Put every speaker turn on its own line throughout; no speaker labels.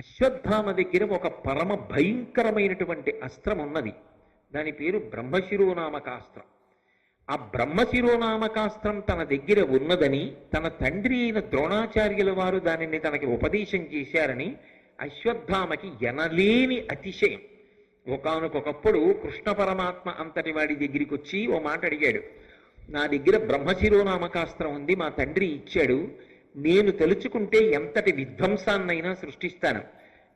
అశ్వత్థామ దగ్గర ఒక పరమ భయంకరమైనటువంటి అస్త్రం ఉన్నది. దాని పేరు బ్రహ్మశిరోనామకాస్త్రం. ఆ బ్రహ్మశిరోనామకాస్త్రం తన దగ్గర ఉన్నదని, తన తండ్రి అయిన ద్రోణాచార్యుల వారు దానిని తనకి ఉపదేశం చేశారని అశ్వత్థామకి ఎనలేని అతిశయం. ఒకానొకప్పుడు కృష్ణ పరమాత్మ అంతటి వాడి దగ్గరికి వచ్చి ఓ మాట అడిగాడు. నా దగ్గర బ్రహ్మశిరోనామకాస్త్రం ఉంది, మా తండ్రి ఇచ్చాడు, నేను తలుచుకుంటే ఎంతటి విధ్వంసాన్నైనా సృష్టిస్తాను,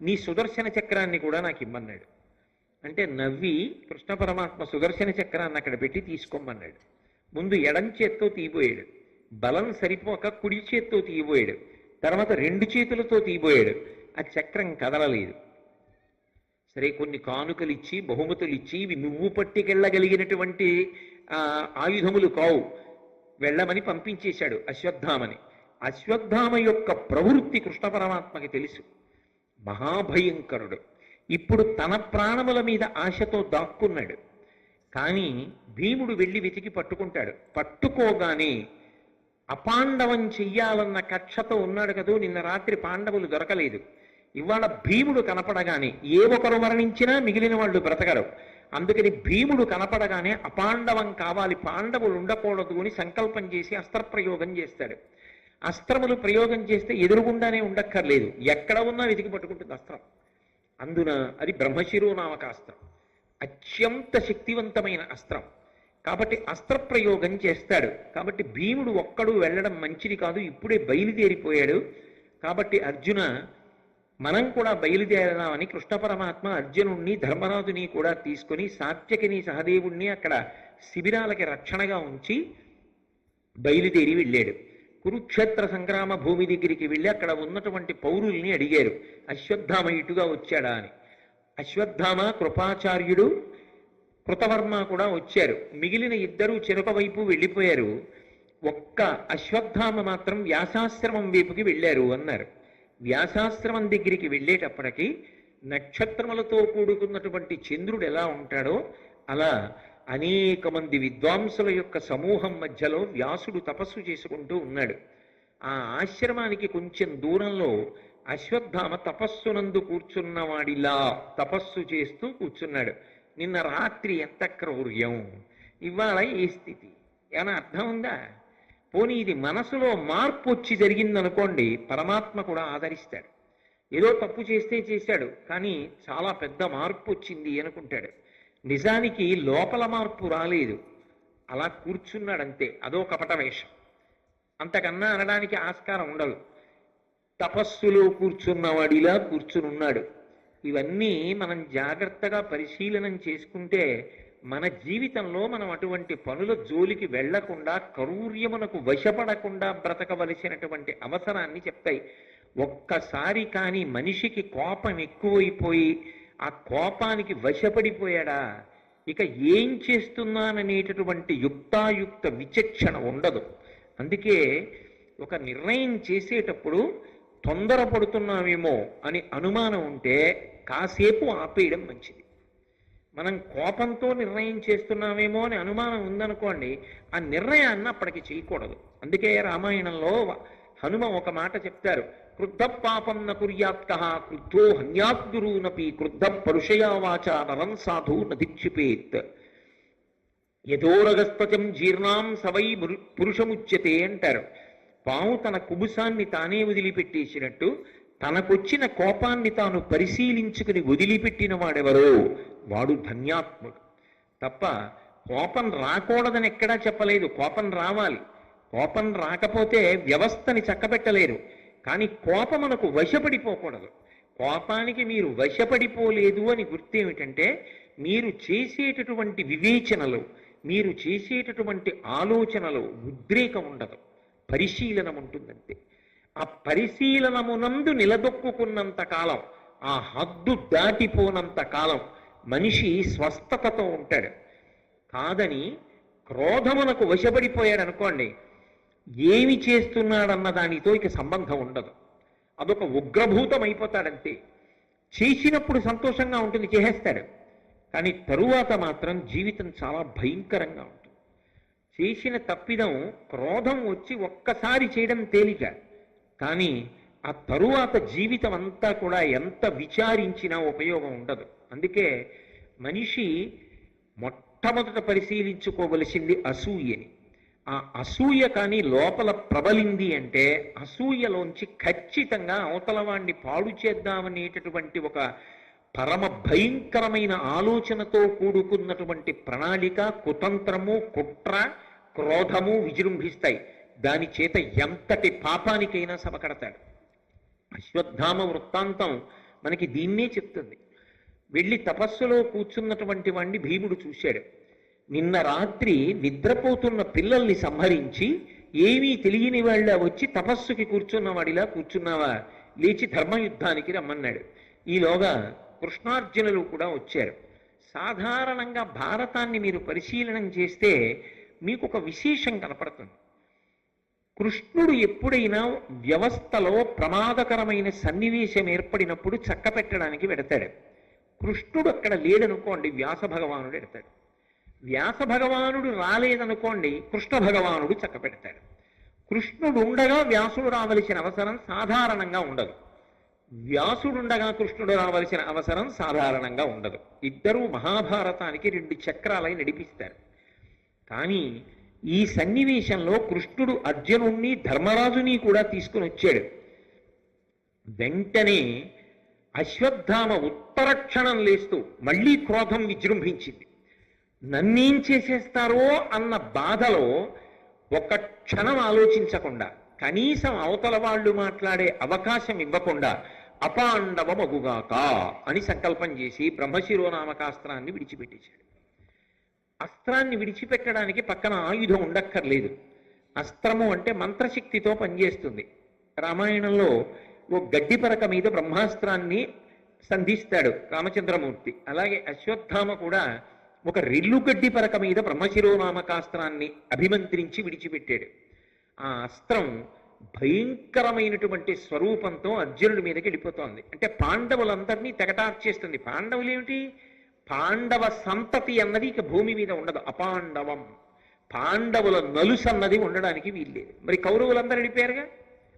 నీ సుదర్శన చక్రాన్ని కూడా నాకు ఇమ్మన్నాడు. అంటే నవ్వి కృష్ణ పరమాత్మ సుదర్శన చక్రాన్ని అక్కడ పెట్టి తీసుకోమన్నాడు. ముందు ఎడం చేత్తో తీయబోయాడు, బలం సరిపోక కుడి చేత్తో తీయబోయాడు, తర్వాత రెండు చేతులతో తీయబోయాడు. ఆ చక్రం కదలలేదు. సరే, కొన్ని కానుకలు ఇచ్చి బహుమతులు ఇచ్చి ఇవి నువ్వు పట్టుకెళ్ళగలిగినటువంటి ఆయుధములు కావు, వెళ్ళమని పంపించేశాడు అశ్వత్థామని. అశ్వత్థామ యొక్క ప్రవృత్తి కృష్ణ పరమాత్మకి తెలుసు, మహాభయంకరుడు. ఇప్పుడు తన ప్రాణముల మీద ఆశతో దాక్కున్నాడు. కానీ భీముడు వెళ్ళి వెతికి పట్టుకుంటాడు. పట్టుకోగానే అపాండవం చెయ్యాలన్న కక్షతో ఉన్నాడు కదూ, నిన్న రాత్రి పాండవులు దొరకలేదు, ఇవాళ భీముడు కనపడగానే ఏ ఒకరు మరణించినా మిగిలిన వాళ్ళు బ్రతకరు. అందుకని భీముడు కనపడగానే అపాండవం కావాలి, పాండవులు ఉండకూడదు అని సంకల్పం చేసి అస్త్రప్రయోగం చేస్తాడు. అస్త్రములు ప్రయోగం చేస్తే ఎదురుగుండానే ఉండక్కర్లేదు, ఎక్కడ ఉన్నా వెతికి పట్టుకుంటుంది అస్త్రం. అందున అది బ్రహ్మశిరోనామకాస్త్రం, అత్యంత శక్తివంతమైన అస్త్రం. కాబట్టి అస్త్రప్రయోగం చేస్తాడు. కాబట్టి భీముడు ఒక్కడు వెళ్ళడం మంచిది కాదు, ఇప్పుడే బయలుదేరిపోయాడు. కాబట్టి అర్జున, మనం కూడా బయలుదేరదామని కృష్ణ పరమాత్మ అర్జునుణ్ణి ధర్మరాజుని కూడా తీసుకొని సాత్యకిని సహదేవుణ్ణి అక్కడ శిబిరాలకి రక్షణగా ఉంచి బయలుదేరి వెళ్ళాడు. కురుక్షేత్ర సంగ్రామ భూమి దగ్గరికి వెళ్ళి అక్కడ ఉన్నటువంటి పౌరుల్ని అడిగారు, అశ్వత్థామ ఇటుగా వచ్చాడా అని. అశ్వత్థామ, కృపాచార్యుడు, కృతవర్మ కూడా వచ్చారు. మిగిలిన ఇద్దరు చెరొక వైపు వెళ్ళిపోయారు. ఒక్క అశ్వత్థామ మాత్రం వ్యాసాశ్రమం వైపుకి వెళ్ళారు అన్నారు. వ్యాసాశ్రమం దగ్గరికి వెళ్ళేటప్పటికి నక్షత్రములతో కూడుకున్నటువంటి చంద్రుడు ఎలా ఉంటాడో అలా అనేక మంది విద్వాంసుల యొక్క సమూహం మధ్యలో వ్యాసుడు తపస్సు చేసుకుంటూ ఉన్నాడు. ఆ ఆశ్రమానికి కొంచెం దూరంలో అశ్వత్థామ తపస్సునందు కూర్చున్నవాడిలా తపస్సు చేస్తూ కూర్చున్నాడు. నిన్న రాత్రి ఎంత క్రౌర్యం, ఇవాళ ఏ స్థితి, ఏమైనా అర్థం ఉందా? పోనీ ఇది మనసులో మార్పు వచ్చి జరిగిందనుకోండి, పరమాత్మ కూడా ఆదరిస్తాడు. ఏదో తప్పు చేస్తే చేశాడు, కానీ చాలా పెద్ద మార్పు వచ్చింది అనుకుంటాడు. నిజానికి లోపల మార్పు రాలేదు, అలా కూర్చున్నాడంతే, అదో కపట వేషం, అంతకన్నా అనడానికి ఆస్కారం ఉండదు. తపస్సులో కూర్చున్నవాడిలా కూర్చునున్నాడు. ఇవన్నీ మనం జాగ్రత్తగా పరిశీలనం చేసుకుంటే మన జీవితంలో మనం అటువంటి పనుల జోలికి వెళ్లకుండా, కరూర్యమునకు వశపడకుండా బ్రతకవలసినటువంటి అవసరాన్ని చెప్తాయి. ఒక్కసారి కానీ మనిషికి కోపం ఎక్కువైపోయి ఆ కోపానికి వశపడిపోయాడా, ఇక ఏం చేస్తున్నాననేటటువంటి యుక్తాయుక్త విచక్షణ ఉండదు. అందుకే ఒక నిర్ణయం చేసేటప్పుడు తొందరపడుతున్నామేమో అని అనుమానం ఉంటే కాసేపు ఆపేయడం మంచిది. మనం కోపంతో నిర్ణయం చేస్తున్నామేమో అని అనుమానం ఉందనుకోండి, ఆ నిర్ణయాన్ని అప్పటికి చేయకూడదు. అందుకే రామాయణంలో హనుమ ఒక మాట చెప్తారు, క్రుద్ధ పాపం న కుర్యాత్క క్రుద్ధో హన్యాద్గురూనపి క్రుద్ధ పరుషయా వాచ నరం సాధు నధిక్షిపేత్. యథోరగస్పచం జీర్ణాం సవై పురుషముచ్యతే అంటారు. పాము తన కుబుసాన్ని తానే వదిలిపెట్టేసినట్టు తనకొచ్చిన కోపాన్ని తాను పరిశీలించుకుని వదిలిపెట్టిన వాడెవరో వాడు ధన్యాత్ముడు. తప్ప కోపం రాకూడదని ఎక్కడా చెప్పలేదు, కోపం రావాలి. కోపం రాకపోతే వ్యవస్థని చక్కబెట్టలేరు. కానీ కోపమునకు వశపడిపోకూడదు. కోపానికి మీరు వశపడిపోలేదు అని గుర్తేమిటంటే, మీరు చేసేటటువంటి వివేచనలు, మీరు చేసేటటువంటి ఆలోచనలు ఉద్రేకం ఉండదు, పరిశీలనం ఉంటుందంతే. ఆ పరిశీలనమునందు నిలదొక్కున్నంత కాలం, ఆ హద్దు దాటిపోనంత కాలం మనిషి స్వస్థతతో ఉంటాడు. కాదని క్రోధమునకు వశపడిపోయాడు అనుకోండి, ఏమి చేస్తున్నాడన్న దానితో ఇక సంబంధం ఉండదు, అదొక ఉగ్రభూతం అయిపోతాడంతే. చేసినప్పుడు సంతోషంగా ఉంటుంది, చేసేస్తాడు. కానీ తరువాత మాత్రం జీవితం చాలా భయంకరంగా ఉంటుంది. చేసిన తప్పిదం క్రోధం వచ్చి ఒక్కసారి చేయడం తేలిక, కానీ ఆ తరువాత జీవితం అంతా కూడా ఎంత విచారించినా ఉపయోగం ఉండదు. అందుకే మనిషి మొట్టమొదట పరిశీలించుకోవలసింది అసూయని. ఆ అసూయ కానీ లోపల ప్రబలింది అంటే అసూయలోంచి ఖచ్చితంగా అవతల వాణ్ణి పాడు చేద్దామనేటటువంటి ఒక పరమ భయంకరమైన ఆలోచనతో కూడుకున్నటువంటి ప్రణాళిక, కుతంత్రము, కుట్ర, క్రోధము విజృంభిస్తాయి. దాని చేత ఎంతటి పాపానికైనా సమకడతాడు. అశ్వత్థామ వృత్తాంతం మనకి దీన్నే చెప్తుంది. వెళ్ళి తపస్సులో కూర్చున్నటువంటి వాణ్ణి భీముడు చూశాడు. నిన్న రాత్రి నిద్రపోతున్న పిల్లల్ని సంహరించి ఏమీ తెలియని వాళ్ళ వచ్చి తపస్సుకి కూర్చున్నవాడిలా కూర్చున్నావా, లేచి ధర్మయుద్ధానికి రమ్మన్నాడు. ఈలోగా కృష్ణార్జునులు కూడా వచ్చారు. సాధారణంగా భారతాన్ని మీరు పరిశీలనం చేస్తే మీకు ఒక విశేషం కనపడుతుంది. కృష్ణుడు ఎప్పుడైనా వ్యవస్థలో ప్రమాదకరమైన సన్నివేశం ఏర్పడినప్పుడు చక్క పెట్టడానికి వెడతాడు. కృష్ణుడు అక్కడ లేడనుకోండి, వ్యాస భగవానుడు ఎడతాడు. వ్యాస భగవానుడు రాలేదనుకోండి, కృష్ణ భగవానుడు చక్క పెడతాడు. కృష్ణుడు ఉండగా వ్యాసుడు రావలసిన అవసరం సాధారణంగా ఉండదు. వ్యాసుడుండగా కృష్ణుడు రావలసిన అవసరం సాధారణంగా ఉండదు. ఇద్దరూ మహాభారతానికి 2 చక్రాలై నడిపిస్తారు. కానీ ఈ సన్నివేశంలో కృష్ణుడు అర్జునుణ్ణి ధర్మరాజుని కూడా తీసుకుని వచ్చాడు. వెంటనే అశ్వత్థామ ఉత్తరక్షణం లేస్తూ మళ్ళీ క్రోధం విజృంభించింది. నన్నేం చేసేస్తారో అన్న బాధలో ఒక క్షణం ఆలోచించకుండా, కనీసం అవతల వాళ్ళు మాట్లాడే అవకాశం ఇవ్వకుండా అపాండవమగుగాక అని సంకల్పం చేసి బ్రహ్మశిరోనామకాస్త్రాన్ని విడిచిపెట్టేశాడు. అస్త్రాన్ని విడిచిపెట్టడానికి పక్కన ఆయుధం ఉండక్కర్లేదు. అస్త్రము అంటే మంత్రశక్తితో పనిచేస్తుంది. రామాయణంలో ఓ గడ్డి పరక మీద బ్రహ్మాస్త్రాన్ని సంధిస్తాడు రామచంద్రమూర్తి. అలాగే అశ్వత్థామ కూడా ఒక రెల్లు గడ్డి పరక మీద బ్రహ్మశిరోనామకాస్త్రాన్ని అభిమంత్రించి విడిచిపెట్టాడు. ఆ అస్త్రం భయంకరమైనటువంటి స్వరూపంతో అర్జునుడి మీదకి వెళ్ళిపోతోంది. అంటే పాండవులందరినీ తెగటార్చేస్తుంది. పాండవులు ఏమిటి? పాండవ సంతతి అన్నది ఇక భూమి మీద ఉండదు. అపాండవం, పాండవుల నలుసు అన్నది ఉండడానికి వీల్లేదు. మరి కౌరవులందరూ వెళ్ళిపోయారుగా,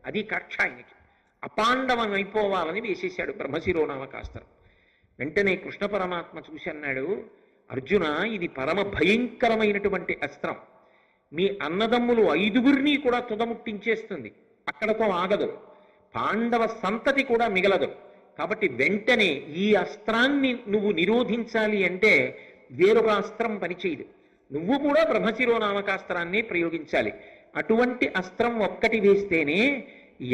అది కక్ష ఆయనకి. అపాండవం అయిపోవాలని వేసేశాడు బ్రహ్మశిరోనామకాస్త్రం. వెంటనే కృష్ణ పరమాత్మ చూసి అన్నాడు, అర్జున, ఇది పరమ భయంకరమైనటువంటి అస్త్రం. మీ అన్నదమ్ములు 5గురిని కూడా తుదముట్టించేస్తుంది. అక్కడతో ఆగదు. పాండవ సంతతి కూడా మిగలదు. కాబట్టి వెంటనే ఈ అస్త్రాన్ని నువ్వు నిరోధించాలి అంటే వేరొక అస్త్రం పనిచేయదు. నువ్వు కూడా బ్రహ్మశిరోనామకాస్త్రాన్ని ప్రయోగించాలి. అటువంటి అస్త్రం ఒక్కటి వేస్తేనే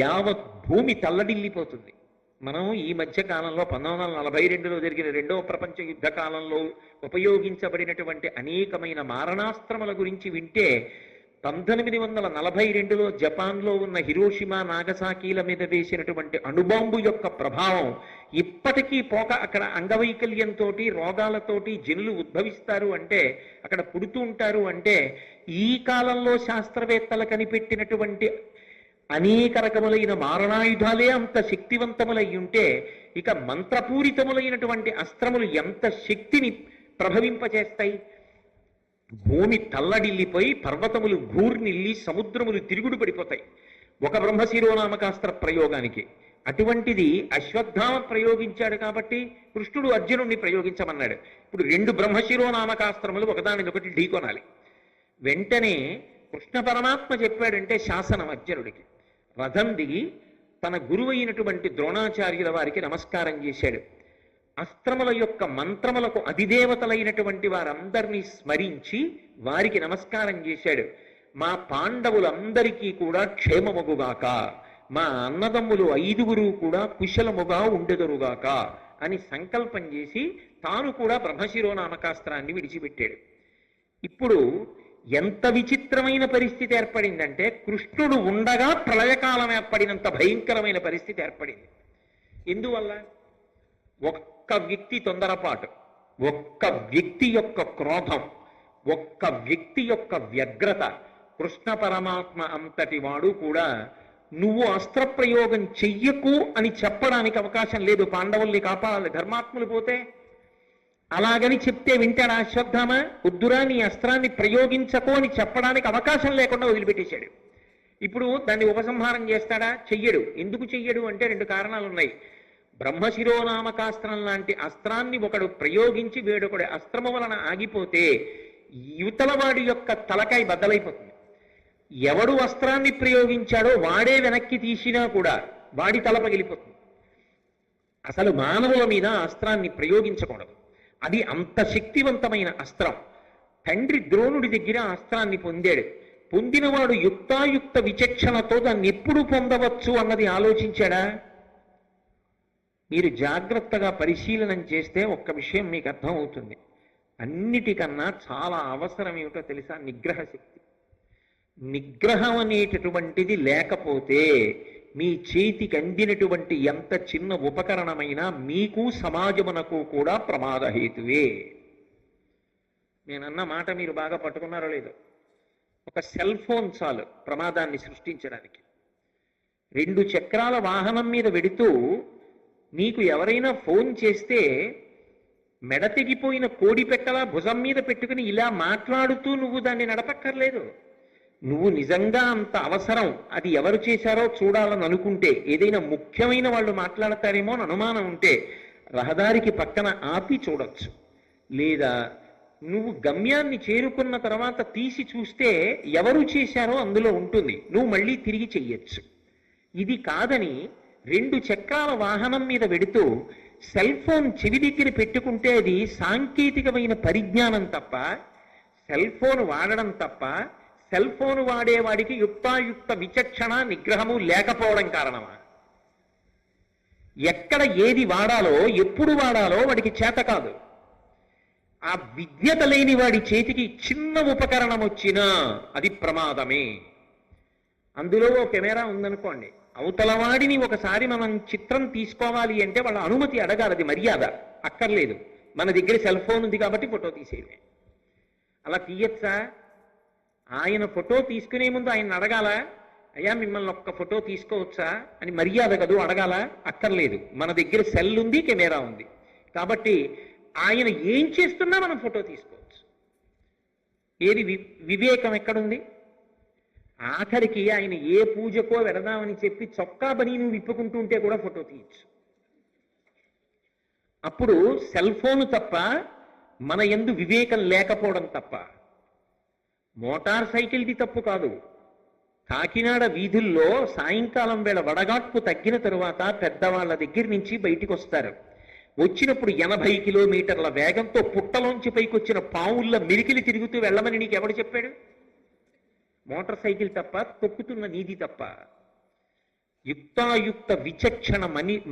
యావత్ భూమి తల్లడిల్లిపోతుంది. మనం ఈ మధ్య కాలంలో 1942లో జరిగిన 2వ ప్రపంచ యుద్ధ కాలంలో ఉపయోగించబడినటువంటి అనేకమైన మారణాస్త్రముల గురించి వింటే 1942లో జపాన్లో ఉన్న హిరోషిమా నాగసాకీల మీద వేసినటువంటి అణుబాంబు యొక్క ప్రభావం ఇప్పటికీ పోక అక్కడ అంగవైకల్యంతో రోగాలతోటి జనులు ఉద్భవిస్తారు అంటే, అక్కడ పుడుతూ ఉంటారు అంటే, ఈ కాలంలో శాస్త్రవేత్తలు కనిపెట్టినటువంటి అనేక రకములైన మారణాయుధాలే అంత శక్తివంతములై ఉంటే, ఇక మంత్రపూరితములైనటువంటి అస్త్రములు ఎంత శక్తిని ప్రభవింపచేస్తాయి? భూమి తల్లడిల్లిపోయి పర్వతములు ఘూర్నిల్లి సముద్రములు తిరుగుడు పడిపోతాయి ఒక బ్రహ్మశిరోనామకాస్త్ర ప్రయోగానికి. అటువంటిది అశ్వత్థామ ప్రయోగించాడు కాబట్టి కృష్ణుడు అర్జునుడిని ప్రయోగించమన్నాడు. ఇప్పుడు 2 బ్రహ్మశిరోనామకాస్త్రములు ఒకదానినొకటి ఢీకొనాలి. వెంటనే కృష్ణ పరమాత్మ చెప్పాడంటే శాసనం అర్జునుడికి. రథం దిగి తన గురువైనటువంటి ద్రోణాచార్యుల వారికి నమస్కారం చేశాడు. అస్త్రముల యొక్క మంత్రములకు అధిదేవతలైనటువంటి వారందరినీ స్మరించి వారికి నమస్కారం చేశాడు. మా పాండవులందరికీ కూడా క్షేమముగుగాక, మా అన్నదమ్ములు 5గురు కూడా కుశలముగా ఉండెదరుగాక అని సంకల్పం చేసి తాను కూడా బ్రహ్మశిరోనామకాస్త్రాన్ని విడిచిపెట్టాడు. ఇప్పుడు ఎంత విచిత్రమైన పరిస్థితి ఏర్పడిందంటే, కృష్ణుడు ఉండగా ప్రళయకాలం ఏర్పడినంత భయంకరమైన పరిస్థితి ఏర్పడింది. ఎందువల్ల? ఒక్క వ్యక్తి తొందరపాటు, ఒక్క వ్యక్తి యొక్క క్రోధం, ఒక్క వ్యక్తి యొక్క వ్యగ్రత. కృష్ణ పరమాత్మ అంతటి వాడు కూడా నువ్వు అస్త్రప్రయోగం చెయ్యకు అని చెప్పడానికి అవకాశం లేదు. పాండవుల్ని కాపాడాలి, ధర్మాత్ములు పోతే. అలాగని చెప్తే వింటాడా అశ్వత్థామ? వద్దురా, నీ అస్త్రాన్ని ప్రయోగించకు అని చెప్పడానికి అవకాశం లేకుండా వదిలిపెట్టేశాడు. ఇప్పుడు దాన్ని ఉపసంహారం చేస్తాడా? చెయ్యడు. ఎందుకు చెయ్యడు అంటే రెండు కారణాలు ఉన్నాయి. బ్రహ్మశిరోనామకాస్త్రం లాంటి అస్త్రాన్ని ఒకడు ప్రయోగించి వేడొకడి అస్త్రము వలన ఆగిపోతే యువతలవాడి యొక్క తలకాయ బద్దలైపోతుంది. ఎవడు అస్త్రాన్ని ప్రయోగించాడో వాడే వెనక్కి తీసినా కూడా వాడి తల పగిలిపోతుంది. అసలు మానవుల మీద అస్త్రాన్ని ప్రయోగించకూడదు. అది అంత శక్తివంతమైన అస్త్రం. తండ్రి ద్రోణుడి దగ్గర అస్త్రాన్ని పొందాడు. పొందినవాడు యుక్తాయుక్త విచక్షణతో దాన్ని ఎప్పుడు పొందవచ్చు అన్నది ఆలోచించాడా? మీరు జాగ్రత్తగా పరిశీలనం చేస్తే ఒక్క విషయం మీకు అర్థం అవుతుంది. అన్నిటికన్నా చాలా అవసరం ఏమిటో తెలుసా? నిగ్రహ శక్తి. నిగ్రహం అనేటటువంటిది లేకపోతే మీ చేతికి అందినటువంటి ఎంత చిన్న ఉపకరణమైనా మీకు సమాజమునకు కూడా ప్రమాదహేతువే. నేనన్న మాట మీరు బాగా పట్టుకున్నారో లేదో. ఒక సెల్ ఫోన్ చాలు ప్రమాదాన్ని సృష్టించడానికి. 2 చక్రాల వాహనం మీద వెడుతూ నీకు ఎవరైనా ఫోన్ చేస్తే మెడ తెగిపోయిన కోడి పెట్టలా భుజం మీద పెట్టుకుని ఇలా మాట్లాడుతూ నువ్వు దాన్ని నడపక్కర్లేదు. నువ్వు నిజంగా అంత అవసరం, అది ఎవరు చేశారో చూడాలని అనుకుంటే, ఏదైనా ముఖ్యమైన వాళ్ళు మాట్లాడతారేమో అని అనుమానం ఉంటే రహదారికి పక్కన ఆపి చూడొచ్చు. లేదా నువ్వు గమ్యాన్ని చేరుకున్న తర్వాత తీసి చూస్తే ఎవరు చేశారో అందులో ఉంటుంది, నువ్వు మళ్ళీ తిరిగి చెయ్యొచ్చు. ఇది కాదని 2 చక్రాల వాహనం మీద వెడుతూ సెల్ ఫోన్ చెవి దగ్గర పెట్టుకుంటే అది సాంకేతికమైన పరిజ్ఞానం తప్ప, సెల్ ఫోన్ వాడడం తప్ప, సెల్ ఫోన్ వాడేవాడికి యుక్తాయుక్త విచక్షణ నిగ్రహము లేకపోవడం కారణమా? ఎక్కడ ఏది వాడాలో ఎప్పుడు వాడాలో వాడికి చేత కాదు. ఆ విజ్ఞత లేని వాడి చేతికి చిన్న ఉపకరణం వచ్చినా అది ప్రమాదమే. అందులో ఓ కెమెరా ఉందనుకోండి, అవతలవాడిని ఒకసారి మనం చిత్రం తీసుకోవాలి అంటే వాళ్ళ అనుమతి అడగాలి. అది మర్యాద. అక్కర్లేదు, మన దగ్గర సెల్ ఫోన్ ఉంది కాబట్టి ఫోటో తీసేది. అలా తీయచ్చా? ఆయన ఫోటో తీసుకునే ముందు ఆయన అడగాల, అయ్యా మిమ్మల్ని ఒక్క ఫోటో తీసుకోవచ్చా అని. మర్యాద కదూ, అడగాల? అక్కర్లేదు. మన దగ్గర సెల్ ఉంది, కెమెరా ఉంది కాబట్టి ఆయన ఏం చేస్తున్నా మనం ఫోటో తీసుకోవచ్చు. ఏది వివేకం ఎక్కడుంది? ఆఖరికి ఆయన ఏ పూజకో వెడదామని చెప్పి చొక్కా బనీను విప్పుకుంటూ ఉంటే కూడా ఫోటో తీయచ్చు. అప్పుడు సెల్ ఫోను తప్ప మన యందు వివేకం లేకపోవడం తప్ప. మోటార్ సైకిల్ది తప్పు కాదు. కాకినాడ వీధుల్లో సాయంకాలం వేళ వడగాట్పు తగ్గిన తరువాత పెద్దవాళ్ళ దగ్గర నుంచి బయటికి వస్తారు. వచ్చినప్పుడు 80 కిలోమీటర్ల వేగంతో పుట్టలోంచి పైకి వచ్చిన పావుల్లో మిరికిలి తిరుగుతూ వెళ్ళమని నీకు ఎవడు చెప్పాడు? మోటార్ సైకిల్ తప్ప, తొక్కుతున్న నీది తప్ప. యుక్తాయుక్త విచక్షణ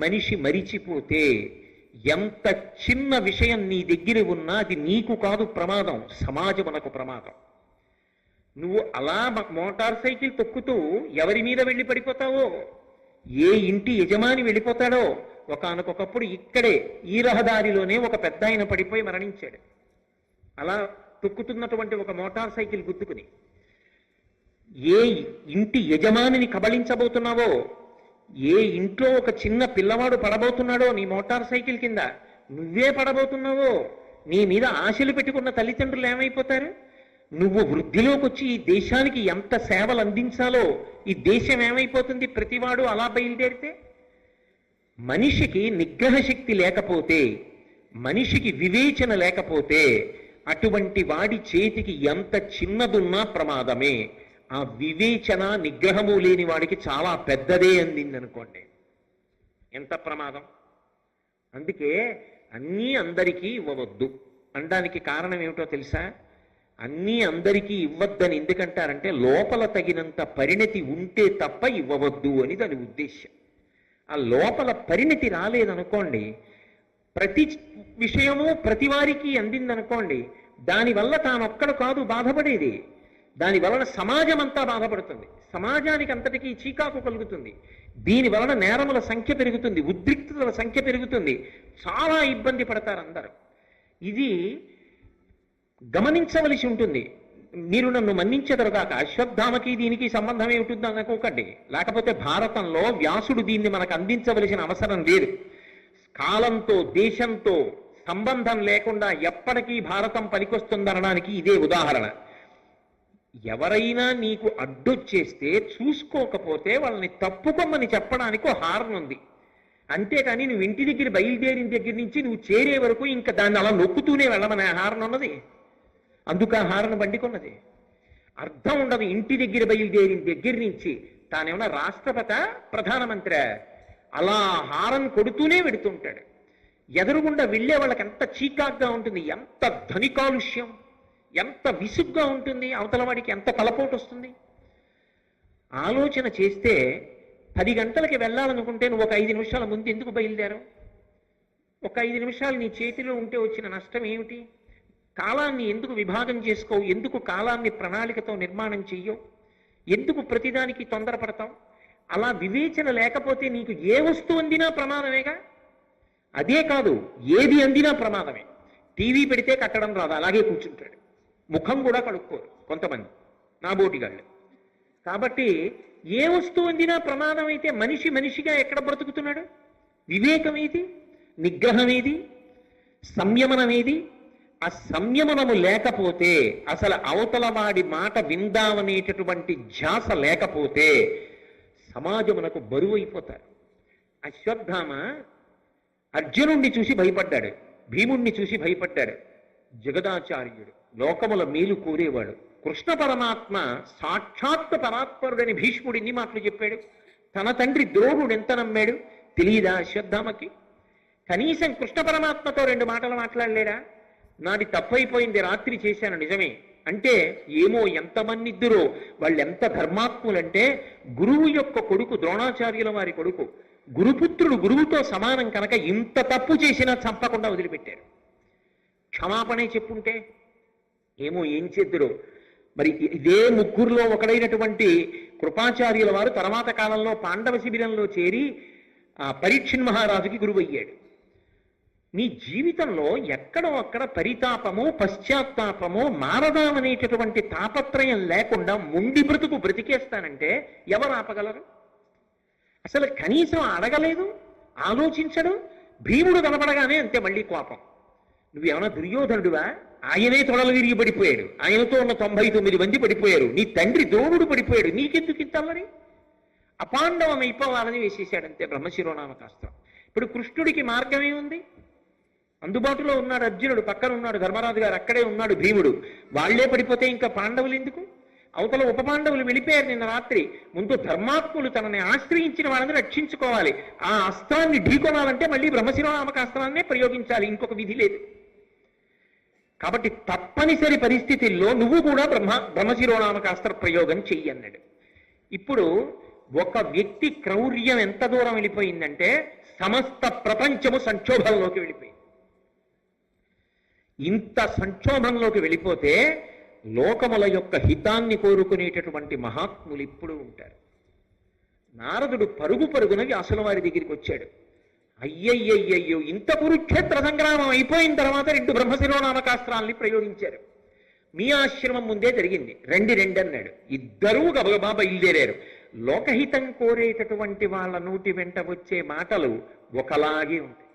మనిషి మరిచిపోతే ఎంత చిన్న విషయం నీ దగ్గర ఉన్నా అది నీకు కాదు ప్రమాదం, సమాజమునకు ప్రమాదం. నువ్వు అలా మోటార్ సైకిల్ తొక్కుతూ ఎవరి మీద వెళ్ళి పడిపోతావో, ఏ ఇంటి యజమాని వెళ్ళిపోతాడో. ఒకానొకప్పుడు ఇక్కడే ఈ రహదారిలోనే ఒక పెద్ద ఆయన పడిపోయి మరణించాడు. అలా తొక్కుతున్నటువంటి ఒక మోటార్ సైకిల్ గుద్దుకుని. ఏ ఇంటి యజమానిని కబళించబోతున్నావో, ఏ ఇంట్లో ఒక చిన్న పిల్లవాడు పడబోతున్నాడో నీ మోటార్ సైకిల్ కింద, నువ్వే పడబోతున్నావో, నీ మీద ఆశలు పెట్టుకున్న తల్లిదండ్రులు ఏమైపోతారు? నువ్వు వృద్ధిలోకి వచ్చి ఈ దేశానికి ఎంత సేవలు అందించాలో ఈ దేశం ఏమైపోతుంది ప్రతివాడు అలా బయలుదేరితే? మనిషికి నిగ్రహ శక్తి లేకపోతే, మనిషికి వివేచన లేకపోతే అటువంటి వాడి చేతికి ఎంత చిన్నదున్నా ప్రమాదమే. ఆ వివేచన నిగ్రహము లేని వాడికి చాలా పెద్దదే అందింది అనుకోండి, ఎంత ప్రమాదం. అందుకే అన్నీ అందరికీ ఇవ్వవద్దు అనడానికి కారణం ఏమిటో తెలుసా? అన్నీ అందరికీ ఇవ్వద్దని ఎందుకంటారంటే లోపల తగినంత పరిణతి ఉంటే తప్ప ఇవ్వవద్దు అని దాని ఉద్దేశ్యం. ఆ లోపల పరిణతి రాలేదనుకోండి, ప్రతి విషయము ప్రతి వారికి అందిందనుకోండి, దానివల్ల తానొక్కడు కాదు బాధపడేది, దాని వలన సమాజం అంతా బాధపడుతుంది, సమాజానికి అంతటికీ చీకాకు కలుగుతుంది, దీని వలన నేరముల సంఖ్య పెరుగుతుంది, ఉద్రిక్తతల సంఖ్య పెరుగుతుంది, చాలా ఇబ్బంది పడతారు అందరూ. ఇది గమనించవలసి ఉంటుంది. మీరు నన్ను మన్నించెదరుగాక, అశ్వత్థామకి దీనికి సంబంధం ఏమిటి అనుకోకండి. లేకపోతే భారతంలో వ్యాసుడు దీన్ని మనకు అందించవలసిన అవసరం లేదు. కాలంతో దేశంతో సంబంధం లేకుండా ఎప్పటికీ భారతం పనికొస్తుందనడానికి ఇదే ఉదాహరణ. ఎవరైనా నీకు అడ్డొచ్చేస్తే చూసుకోకపోతే వాళ్ళని తప్పుకోమని చెప్పడానికి ఒక హారన్ ఉంది. అంతేకాని నువ్వు ఇంటి దగ్గర బయలుదేరిన దగ్గర నుంచి నువ్వు చేరే వరకు ఇంకా దాన్ని అలా నొక్కుతూనే వెళ్ళమని ఆ హారన్ ఉన్నది. అందుకు ఆ హారన్ బండికొన్నది. అర్థం ఉండదు. ఇంటి దగ్గర బయలుదేరిన దగ్గర నుంచి తానేమన్నా రాష్ట్రపత ప్రధానమంత్రి అలా హారన్ కొడుతూనే వెడుతుంటాడు. ఎదురుగుండా వెళ్ళే వాళ్ళకి ఎంత చీకాగ్గా ఉంటుంది, ఎంత ధ్వని కాలుష్యం, ఎంత విసుగ్గా ఉంటుంది, అవతల వాడికి ఎంత తలపోటు వస్తుంది. ఆలోచన చేస్తే 10 గంటలకి వెళ్ళాలనుకుంటే నువ్వు ఒక 5 నిమిషాల ముందు ఎందుకు బయలుదేరావు? ఒక 5 నిమిషాలు నీ చేతిలో ఉంటే వచ్చిన నష్టం ఏమిటి? కాలాన్ని ఎందుకు విభాగం చేసుకోవు? ఎందుకు కాలాన్ని ప్రణాళికతో నిర్మాణం చెయ్యవు? ఎందుకు ప్రతిదానికి తొందరపడతావు? అలా వివేచన లేకపోతే నీకు ఏ వస్తువు అందినా ప్రమాదమేగా. అదే కాదు, ఏది అందినా ప్రమాదమే. టీవీ పెడితే కట్టడం రాదు, అలాగే కూర్చుంటాడు. ముఖం కూడా కడుక్కోరు కొంతమంది నా బోటిగాళ్ళు. కాబట్టి ఏ వస్తువు అందినా ప్రమాదం అయితే మనిషి మనిషిగా ఎక్కడ బ్రతుకుతున్నాడు? వివేకం ఏది? నిగ్రహం ఏది? సంయమనం ఏది? ఆ సంయమనము లేకపోతే, అసలు అవతల వాడి మాట విందామనేటటువంటి ధ్యాస లేకపోతే సమాజమునకు బరువు అయిపోతారు. అశ్వత్థామ అర్జునుణ్ణి చూసి భయపడ్డాడు, భీముణ్ణి చూసి భయపడ్డాడు. జగదాచార్యుడు లోకముల మేలు కోరేవాడు కృష్ణ పరమాత్మ సాక్షాత్ పరాత్పరుడని భీష్ముడు ఇన్ని మాటలు చెప్పాడు. తన తండ్రి ద్రోణుడు ఎంత నమ్మాడు తెలియదా అశ్వత్థామకి? కనీసం కృష్ణ పరమాత్మతో 2 మాటలు మాట్లాడలేడా? నాది తప్పైపోయింది, రాత్రి చేశాను నిజమే అంటే, ఏమో ఎంతమంది ఇద్దరో వాళ్ళు ఎంత ధర్మాత్ములంటే, గురువు యొక్క కొడుకు ద్రోణాచార్యుల వారి కొడుకు, గురుపుత్రుడు గురువుతో సమానం కనుక ఇంత తప్పు చేసినా చంపకుండా వదిలిపెట్టారు. క్షమాపణే చెప్పుంటే ఏమో ఏం చేద్దురో. మరి ఇదే ముగ్గురులో ఒకడైనటువంటి కృపాచార్యుల వారు తర్వాత కాలంలో పాండవ శిబిరంలో చేరి పరీక్షిన్ మహారాజుకి గురువయ్యాడు. నీ జీవితంలో ఎక్కడో అక్కడ పరితాపము, పశ్చాత్తాపము, మారదామనేటటువంటి తాపత్రయం లేకుండా ముండి బ్రతుకు బ్రతికేస్తానంటే ఎవరు ఆపగలరు? అసలు కనీసం అడగలేదు, ఆలోచించడు. భీముడు కనపడగానే అంతే మళ్ళీ కోపం. నువ్వేమన్నా దుర్యోధనుడువా? ఆయనే తొడలు విరిగి పడిపోయాడు, ఆయనతో ఉన్న 99 మంది పడిపోయారు, నీ తండ్రి ద్రోణుడు పడిపోయాడు, నీకెందుకు ఇంతల్లరి? అపాండవం అయిపోవాలని వేసేసాడంతే బ్రహ్మశిరోనామకాస్త్రం. ఇప్పుడు కృష్ణుడికి మార్గం ఏముంది? అందుబాటులో ఉన్నాడు అర్జునుడు, పక్కన ఉన్నాడు ధర్మరాజు గారు, అక్కడే ఉన్నాడు భీముడు. వాళ్లే పడిపోతే ఇంకా పాండవులు ఎందుకు? అవతల ఉప పాండవులు వెళ్ళిపోయారు నిన్న రాత్రి. ముందు ధర్మాత్ములు తనని ఆశ్రయించిన వాళ్ళని రక్షించుకోవాలి. ఆ అస్త్రాన్ని ఢీకొనాలంటే మళ్ళీ బ్రహ్మశిరోనామకాస్త్రాన్నే ప్రయోగించాలి, ఇంకొక విధి లేదు. కాబట్టి తప్పనిసరి పరిస్థితుల్లో నువ్వు కూడా బ్రహ్మశిరోనామకాస్త్ర ప్రయోగం చెయ్యన్నాడు. ఇప్పుడు ఒక వ్యక్తి క్రౌర్యం ఎంత దూరం వెళ్ళిపోయిందంటే సమస్త ప్రపంచము సంక్షోభంలోకి వెళ్ళిపోయింది. ఇంత సంక్షోభంలోకి వెళ్ళిపోతే లోకముల యొక్క హితాన్ని కోరుకునేటటువంటి మహాత్ములు ఇప్పుడు ఉంటారు. నారదుడు పరుగు పరుగున వ్యాసుల వారి దగ్గరికి వచ్చాడు. అయ్యయ్యయ్యయ్యో, ఇంత కురుక్షేత్ర సంగ్రామం అయిపోయిన తర్వాత 2 బ్రహ్మశిరోనామకాస్త్రాల్ని ప్రయోగించారు. మీ ఆశ్రమం ముందే జరిగింది, రండి అన్నాడు. ఇద్దరూ గబగబా బయలుదేరారు. లోకహితం కోరేటటువంటి వాళ్ళ నోటి వెంట వచ్చే మాటలు ఒకలాగే ఉంటాయి.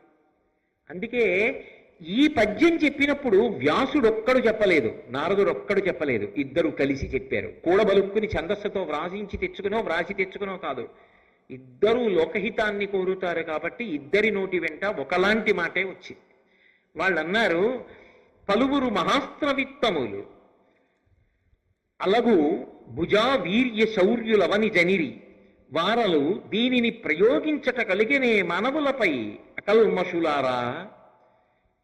అందుకే ఈ పద్యం చెప్పినప్పుడు వ్యాసుడొక్కడు చెప్పలేదు, నారదుడొక్కడు చెప్పలేదు, ఇద్దరు కలిసి చెప్పారు. కూడబలుక్కుని ఛందస్సుతో వ్రాసి తెచ్చుకునో కాదు, ఇద్దరూ లోకహితాన్ని కోరుతారు కాబట్టి ఇద్దరి నోటి వెంట ఒకలాంటి మాటే వచ్చింది. వాళ్ళు అన్నారు, పలువురు మహాస్త్రవిత్తములు అలగు భుజా వీర్య శౌర్యులవని జనిరి వారలు దీనిని ప్రయోగించట కలిగినే మానవులపై అకల్మషులారా.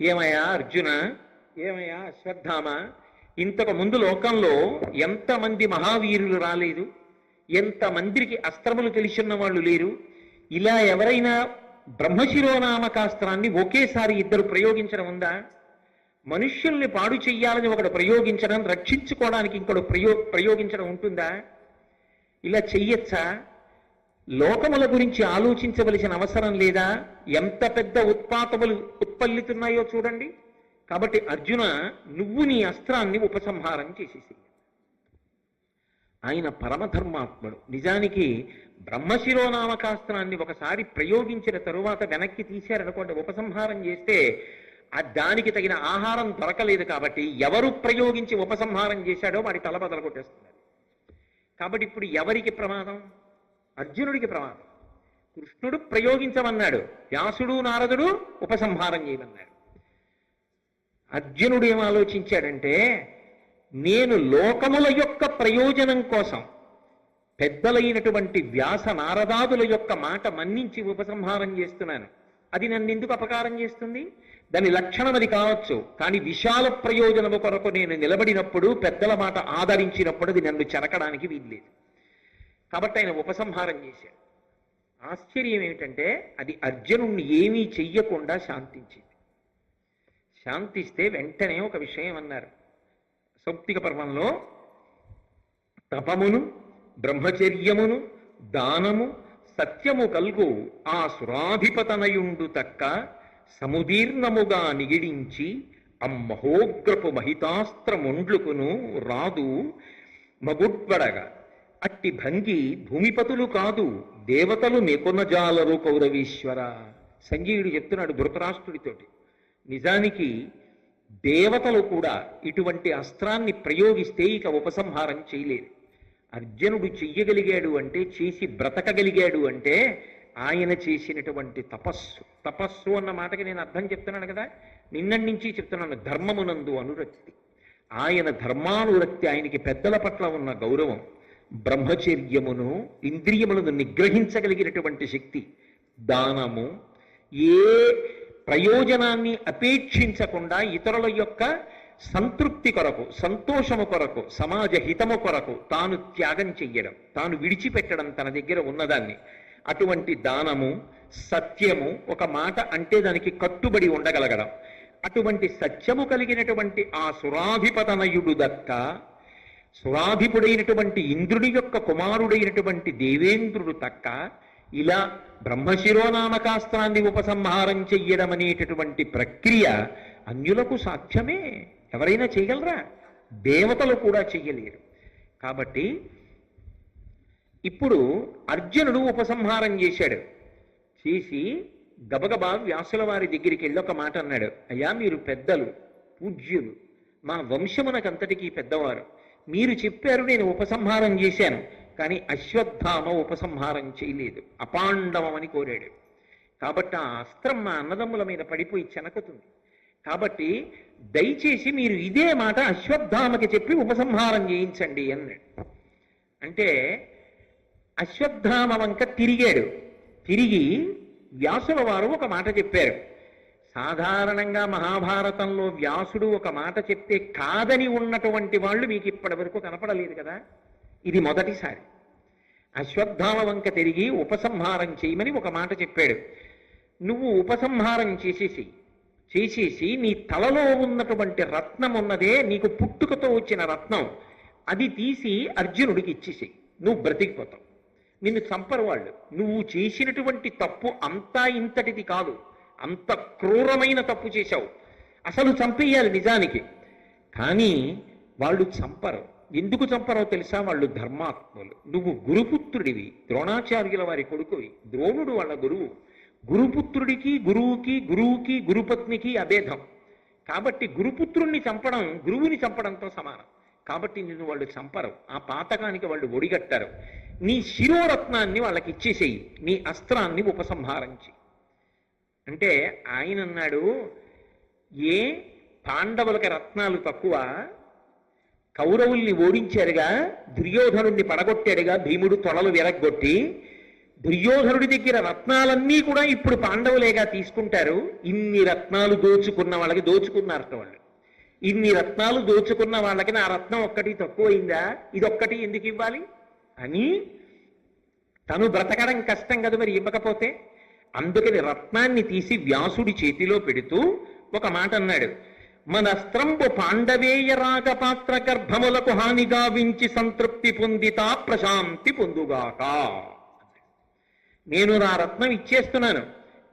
ఏమయ్యా అర్జున, ఏమయ్యా అశ్వత్థామ, ఇంతకు ముందు లోకంలో ఎంతమంది మహావీరులు రాలేదు, ఎంతమందికి అస్త్రములు తెలిసిన వాళ్ళు లేరు. ఇలా ఎవరైనా బ్రహ్మశిరోనామకాస్త్రాన్ని ఒకేసారి ఇద్దరు ప్రయోగించడం ఉందా? మనుష్యుల్ని పాడు చెయ్యాలని ఒకడు ప్రయోగించడం, రక్షించుకోవడానికి ఇంకొకడు ప్రయోగించడం ఉంటుందా? ఇలా చెయ్యొచ్చా? లోకముల గురించి ఆలోచించవలసిన అవసరం లేదా? ఎంత పెద్ద ఉత్పాతములు ఉత్పల్లితున్నాయో చూడండి. కాబట్టి అర్జున, నువ్వు నీ అస్త్రాన్ని ఉపసంహారం చేసేసి. ఆయన పరమధర్మాత్ముడు. నిజానికి బ్రహ్మశిరోనామకాస్త్రాన్ని ఒకసారి ప్రయోగించిన తరువాత వెనక్కి తీశారనుకోండి, ఉపసంహారం చేస్తే దానికి తగిన ఆహారం దొరకలేదు కాబట్టి ఎవరు ప్రయోగించి ఉపసంహారం చేశాడో వాడి తల బదలు కొట్టేస్తున్నారు. కాబట్టి ఇప్పుడు ఎవరికి ప్రమాదం? అర్జునుడికి ప్రమాదం. కృష్ణుడు ప్రయోగించమన్నాడు, వ్యాసుడు నారదుడు ఉపసంహారం చేయమన్నాడు. అర్జునుడు ఏం ఆలోచించాడంటే, నేను లోకముల యొక్క ప్రయోజనం కోసం పెద్దలైనటువంటి వ్యాస నారదాదుల యొక్క మాట మన్నించి ఉపసంహారం చేస్తున్నాను. అది నన్ను ఎందుకు అపకారం చేస్తుంది? దాని లక్షణం అది కావచ్చు, కానీ విశాల ప్రయోజనము కొరకు నేను నిలబడినప్పుడు, పెద్దల మాట ఆదరించినప్పుడు అది నన్ను చెరకడానికి వీల్లేదు. కాబట్టి ఆయన ఉపసంహారం చేశాడు. ఆశ్చర్యం ఏమిటంటే, అది అర్జునుణ్ణి ఏమీ చెయ్యకుండా శాంతించింది. శాంతిస్తే వెంటనే ఒక విషయం అన్నారు సౌప్తిక పర్వంలో, తపమును బ్రహ్మచర్యమును దానము సత్యము కల్గు ఆ సురాధిపతనయుండు తక్క సముదీర్ణముగా నిగిడించి అమ్మహోగ్రపు మహితాస్త్రముండ్లుకును రాదు మగుడ్బడగా అట్టి భంగి భూమిపతులు కాదు దేవతలు మేకొనజాలరు కౌరవీశ్వర. సంజయుడు చెప్తున్నాడు ధృతరాష్ట్రుడితోటి, నిజానికి దేవతలు కూడా ఇటువంటి అస్త్రాన్ని ప్రయోగిస్తే ఇక ఉపసంహారం చేయలేరు. అర్జునుడు చెయ్యగలిగాడు అంటే, చేసి బ్రతకగలిగాడు అంటే ఆయన చేసినటువంటి తపస్సు. తపస్సు అన్న మాటకి నేను అర్థం చెప్తున్నాను కదా, నిన్నటి నుంచి చెప్తున్నాను, ధర్మమునందు అనురక్తి. ఆయన ధర్మానురక్తి, ఆయనకి పెద్దల పట్ల ఉన్న గౌరవం, బ్రహ్మచర్యమును ఇంద్రియములను నిగ్రహించగలిగినటువంటి శక్తి, దానము, ఏ ప్రయోజనాన్ని అపేక్షించకుండా ఇతరుల యొక్క సంతృప్తి కొరకు, సంతోషము కొరకు, సమాజ హితము కొరకు తాను త్యాగం చెయ్యడం, తాను విడిచిపెట్టడం తన దగ్గర ఉన్నదాన్ని. అటువంటి దానము, సత్యము, ఒక మాట అంటే దానికి కట్టుబడి ఉండగలగడం, అటువంటి సత్యము కలిగినటువంటి ఆ సురాధిపతనయుడు దక్క, సురాధిపుడైనటువంటి ఇంద్రుడి యొక్క కుమారుడైనటువంటి దేవేంద్రుడు తక్క ఇలా బ్రహ్మశిరోనామకాస్త్రాన్ని ఉపసంహారం చెయ్యడం అనేటటువంటి ప్రక్రియ అన్యులకు సాధ్యమే. ఎవరైనా చేయగలరా? దేవతలు కూడా చెయ్యలేరు. కాబట్టి ఇప్పుడు అర్జునుడు ఉపసంహారం చేశాడు. చేసి గబగబా వ్యాసుల వారి దగ్గరికి వెళ్ళి ఒక మాట అన్నాడు, అయ్యా మీరు పెద్దలు, పూజ్యులు, మా వంశమునకంతటికీ పెద్దవారు, మీరు చెప్పారు, నేను ఉపసంహారం చేశాను, కానీ అశ్వత్థామ ఉపసంహారం చేయలేదు, అపాండవమని కోరాడు. కాబట్టి ఆ అస్త్రం మా అన్నదమ్ముల మీద పడిపోయి చెనకుతుంది. కాబట్టి దయచేసి మీరు ఇదే మాట అశ్వత్థామకి చెప్పి ఉపసంహారం చేయించండి అన్నాడు. అంటే అశ్వత్థామ వంక తిరిగాడు. తిరిగి వ్యాసుల వారు ఒక మాట చెప్పారు. సాధారణంగా మహాభారతంలో వ్యాసుడు ఒక మాట చెప్తే కాదని ఉన్నటువంటి వాళ్ళు మీకు ఇప్పటి వరకు కనపడలేదు కదా, ఇది మొదటిసారి. అశ్వత్థామ వంక తిరిగి ఉపసంహారం చేయమని ఒక మాట చెప్పాడు. నువ్వు ఉపసంహారం చేసేసి నీ తలలో ఉన్నటువంటి రత్నం ఉన్నదే, నీకు పుట్టుకతో వచ్చిన రత్నం, అది తీసి అర్జునుడికి ఇచ్చేసేయి, నువ్వు బ్రతికిపోతావు. నిన్ను చంపరు వాళ్ళు. నువ్వు చేసినటువంటి తప్పు అంతా ఇంతటిది కాదు, అంత క్రూరమైన తప్పు చేశావు, అసలు చంపేయాలి నిజానికి. కానీ వాళ్ళు చంపరు. ఎందుకు చంపరో తెలుసా? వాళ్ళు ధర్మాత్ములు. నువ్వు గురుపుత్రుడివి, ద్రోణాచార్యుల వారి కొడుకువి, ద్రోణుడు వాళ్ళ గురువు. గురుపుత్రుడికి గురువుకి, గురువుకి గురుపత్నికి అభేదం. కాబట్టి గురుపుత్రుణ్ణి చంపడం గురువుని చంపడంతో సమానం. కాబట్టి నిన్ను వాళ్ళు చంపరు, ఆ పాతకానికి వాళ్ళు ఒడిగట్టారు. నీ శిరోరత్నాన్ని వాళ్ళకి ఇచ్చేసేయి, నీ అస్త్రాన్ని ఉపసంహరించి. అంటే ఆయన అన్నాడు, ఏ పాండవులకి రత్నాలు తక్కువ? కౌరవుల్ని ఓడించారుగా, దుర్యోధనుడిని పడగొట్టాడుగా భీముడు తొడలు విరగ్గొట్టి. దుర్యోధనుడి దగ్గర రత్నాలన్నీ కూడా ఇప్పుడు పాండవులేగా తీసుకుంటారు. ఇన్ని రత్నాలు దోచుకున్న వాళ్ళకి దోచుకున్నారట వాళ్ళు. ఇన్ని రత్నాలు దోచుకున్న వాళ్ళకి నా రత్నం ఒక్కటి తక్కువైందా, ఇదొక్కటి ఎందుకు ఇవ్వాలి అని తను బ్రతకడం కష్టం కదా మరి ఇవ్వకపోతే. అందుకని రత్నాన్ని తీసి వ్యాసుడి చేతిలో పెడుతూ ఒక మాట అన్నాడు, మనస్త్రంబు పాండవేయ రాగపాత్ర గర్భములకు హానిగా వించి సంతృప్తి పొందితా ప్రశాంతి పొందుగాక. నేను నా రత్నం ఇచ్చేస్తున్నాను,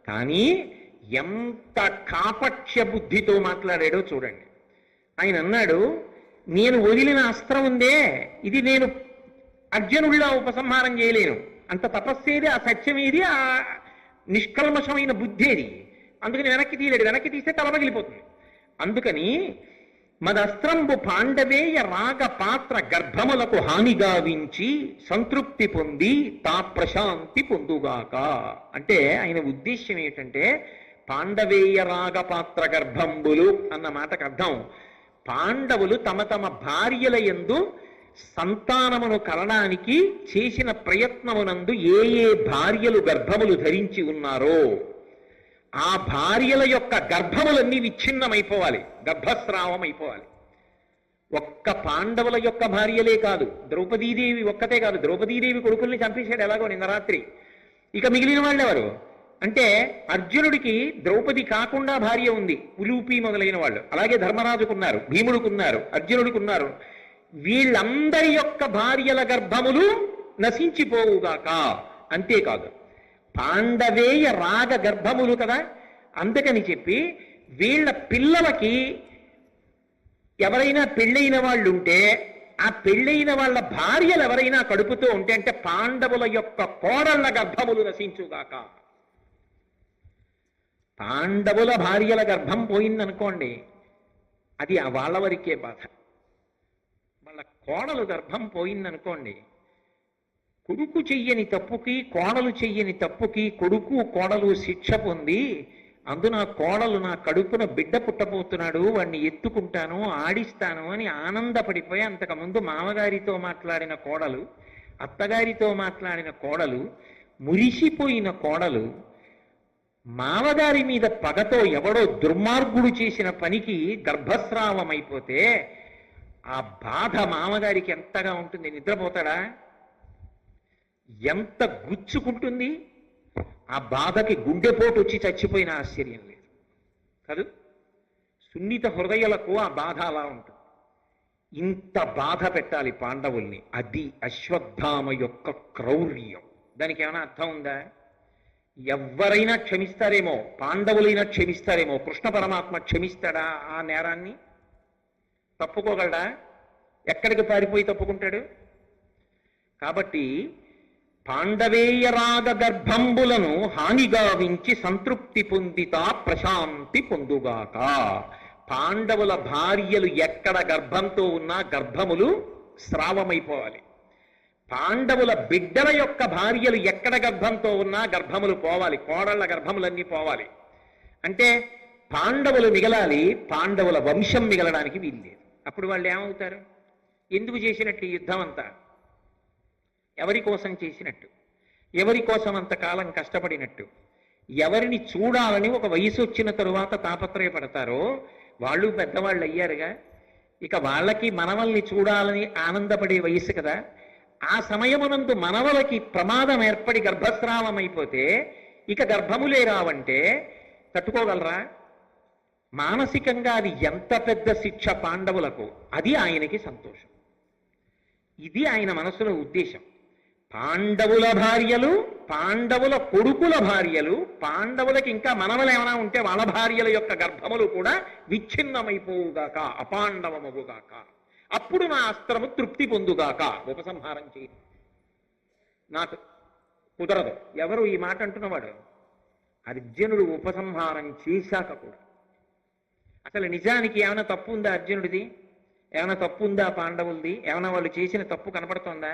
కానీ ఎంత కాపక్ష్య బుద్ధితో మాట్లాడాడో చూడండి. ఆయన అన్నాడు, నేను వదిలిన అస్త్రం ఉందే, ఇది నేను అర్జునుడిలా ఉపసంహారం చేయలేను. అంత తపస్సేది, ఆ సత్యమేది, ఆ నిష్కల్మషమైన బుద్ధేది. అందుకని వెనక్కి తీయలేడు, వెనక్కి తీస్తే తల పగిలిపోతుంది. అందుకని మదస్త్రంబు పాండవేయ రాగ పాత్ర గర్భములకు హానిగావించి సంతృప్తి పొంది తా ప్రశాంతి పొందుగాక. అంటే ఆయన ఉద్దేశ్యం ఏమిటంటే పాండవేయ రాగ పాత్ర గర్భంబులు అన్న మాటకు అర్థం పాండవులు తమ తమ భార్యల యందు సంతానమును కలడానికి చేసిన ప్రయత్నమునందు ఏ ఏ భార్యలు గర్భములు ధరించి ఉన్నారో ఆ భార్యల యొక్క గర్భములన్నీ విచ్ఛిన్నమైపోవాలి, గర్భస్రావం అయిపోవాలి. ఒక్క పాండవుల యొక్క భార్యలే కాదు, ద్రౌపదీదేవి ఒక్కతే కాదు, ద్రౌపదీదేవి కొడుకుల్ని చంపేశాడు ఎలాగో నిన్న రాత్రి. ఇక మిగిలిన వాళ్ళు ఎవరు అంటే అర్జునుడికి ద్రౌపది కాకుండా భార్య ఉంది, ఉలూపి మొదలైన వాళ్ళు. అలాగే ధర్మరాజుకున్నారు, భీముడికున్నారు, అర్జునుడికున్నారు. వీళ్ళందరి యొక్క భార్యల గర్భములు నశించిపోవుగాక. అంతేకాదు పాండవేయ రాగ గర్భములు కదా, అందుకని చెప్పి వీళ్ళ పిల్లలకి ఎవరైనా పెళ్ళైన వాళ్ళు ఉంటే ఆ పెళ్ళైన వాళ్ళ భార్యలు ఎవరైనా కడుపుతూ ఉంటే అంటే పాండవుల యొక్క కోడళ్ల గర్భములు నశించుగాక. పాండవుల భార్యల గర్భం పోయిందనుకోండి, అది వాళ్ళ వరకే బాధ. వాళ్ళ కోడలు గర్భం పోయిందనుకోండి, కొడుకు చెయ్యని తప్పుకి కోడలు చెయ్యని తప్పుకి కొడుకు కోడలు శిక్ష పొంది అందున కోడలు నా కడుపున బిడ్డ పుట్టబోతున్నాడు, వాడిని ఎత్తుకుంటాను ఆడిస్తాను అని ఆనందపడిపోయి అంతకుముందు మామగారితో మాట్లాడిన కోడలు, అత్తగారితో మాట్లాడిన కోడలు, మురిసిపోయిన కోడలు మామగారి మీద పగతో ఎవడో దుర్మార్గుడు చేసిన పనికి గర్భస్రావం అయిపోతే ఆ బాధ మామగారికి ఎంతగా ఉంటుంది. నిద్రపోతాడా? ఎంత గుచ్చుకుంటుంది. ఆ బాధకి గుండెపోటు వచ్చి చచ్చిపోయిన ఆశ్చర్యం లేదు కాదు. సున్నిత హృదయాలకు ఆ బాధ అలా ఉంటుంది. ఇంత బాధ పెట్టాలి పాండవుల్ని, అది అశ్వత్థామ యొక్క క్రౌర్యం. దానికి ఏమైనా అర్థం ఉందా? ఎవరైనా క్షమిస్తారేమో, పాండవులైనా క్షమిస్తారేమో, కృష్ణ పరమాత్మ క్షమిస్తాడా ఆ నేరాన్ని? తప్పుకోగలడా? ఎక్కడికి పారిపోయి తప్పుకుంటాడు? కాబట్టి పాండవేయ రాగ గర్భంబులను హానిగావించి సంతృప్తి పొందితా ప్రశాంతి పొందుగాక. పాండవుల భార్యలు ఎక్కడ గర్భంతో ఉన్నా గర్భములు స్రావమైపోవాలి. పాండవుల బిడ్డల యొక్క భార్యలు ఎక్కడ గర్భంతో ఉన్నా గర్భములు పోవాలి, కోడళ్ల గర్భములన్నీ పోవాలి. అంటే పాండవులు మిగలాలి, పాండవుల వంశం మిగలడానికి వీల్లేదు. అప్పుడు వాళ్ళు ఏమవుతారు? ఎందుకు చేసినట్టు ఈ యుద్ధం అంతా? ఎవరి కోసం చేసినట్టు? ఎవరి కోసం అంతకాలం కష్టపడినట్టు? ఎవరిని చూడాలని ఒక వయసు వచ్చిన తరువాత తాపత్రయపడతారో వాళ్ళు పెద్దవాళ్ళు అయ్యారుగా, ఇక వాళ్ళకి మనవల్ని చూడాలని ఆనందపడే వయసు కదా. ఆ సమయమునందు మనవలకి ప్రమాదం ఏర్పడి గర్భస్రావం అయిపోతే ఇక గర్భములే రావంటే తట్టుకోగలరా? మానసికంగా అది ఎంత పెద్ద శిక్ష పాండవులకు, అది ఆయనకి సంతోషం. ఇది ఆయన మనసులో ఉద్దేశం. పాండవుల భార్యలు, పాండవుల కొడుకుల భార్యలు, పాండవులకి ఇంకా మనవలు ఏమైనా ఉంటే వాళ్ళ భార్యల యొక్క గర్భములు కూడా విచ్ఛిన్నమైపోవుగాక, అపాండవమగుగాక. అప్పుడు నా అస్త్రము తృప్తి పొందుగాక. ఉపసంహారం చేయి. నాకు కుదరదు. ఎవరు ఈ మాట అంటున్నవాడు? అర్జునుడు ఉపసంహారం చేశాక కూడా. అసలు నిజానికి ఏమైనా తప్పు ఉందా అర్జునుడిది? ఏమైనా తప్పు ఉందా పాండవులది? ఏమైనా వాళ్ళు చేసిన తప్పు కనపడుతోందా?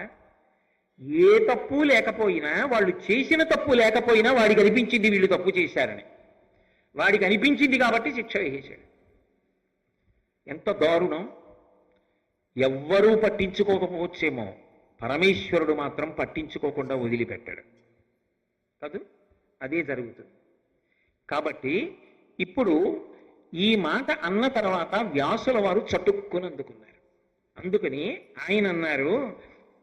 ఏ తప్పు లేకపోయినా, వాళ్ళు చేసిన తప్పు లేకపోయినా వాడికి అనిపించింది వీళ్ళు తప్పు చేశారని. వాడికి అనిపించింది కాబట్టి శిక్ష వేసేశాడు. ఎంత దారుణం! ఎవ్వరూ పట్టించుకోకపోవచ్చేమో, పరమేశ్వరుడు మాత్రం పట్టించుకోకుండా వదిలిపెట్టాడు కాదు. అదే జరుగుతుంది. కాబట్టి ఇప్పుడు ఈ మాట అన్న తర్వాత వ్యాసుల వారు చటుక్కుని అందుకున్నారు. అందుకని ఆయన అన్నారు,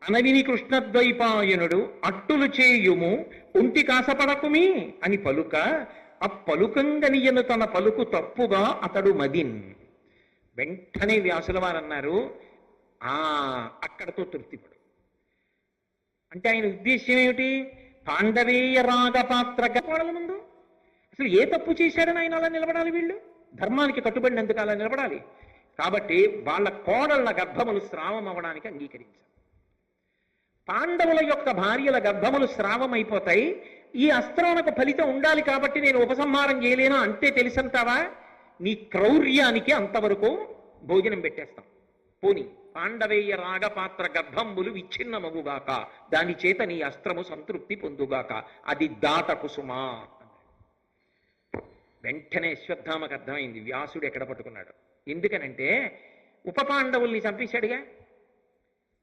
అనవిని కృష్ణద్వైపాయనుడు అట్టులు చేయుము ఒంటి కాసపడకుమి అని పలుక, ఆ పలుకంగనియను తన పలుకు తప్పుగా అతడు మదిన్. వెంటనే వ్యాసుల వారు అన్నారు, అక్కడతో తృప్తిపడు. అంటే ఆయన ఉద్దేశ్యం ఏమిటి? పాండవేయ రాగపాత్ర గర్భాల ముందు అసలు ఏ తప్పు చేశారని ఆయన అలా నిలబడాలి? వీళ్ళు ధర్మానికి కట్టుబడినందుకు అలా నిలబడాలి. కాబట్టి వాళ్ళ కోడళ్ల గర్భములు స్రావం అవ్వడానికి అంగీకరించారు. పాండవుల యొక్క భార్యల గర్భములు స్రావం అయిపోతాయి. ఈ అస్త్రానికి ఫలితం ఉండాలి కాబట్టి నేను ఉపసంహారం చేయలేను అంటే తెలుసంటావా? నీ క్రౌర్యానికి అంతవరకు భోజనం పెట్టేస్తాం. పోని పాండవేయ రాగపాత్ర గర్భంబులు విచ్ఛిన్నమగుగాక, దాని చేత నీ అస్త్రము సంతృప్తి పొందుగాక, అది దాట కుసుమా. వెంటనే అశ్వత్థామకు అర్థమైంది వ్యాసుడు ఎక్కడ పట్టుకున్నాడు. ఎందుకనంటే ఉప పాండవుల్ని చంపేశాడుగా,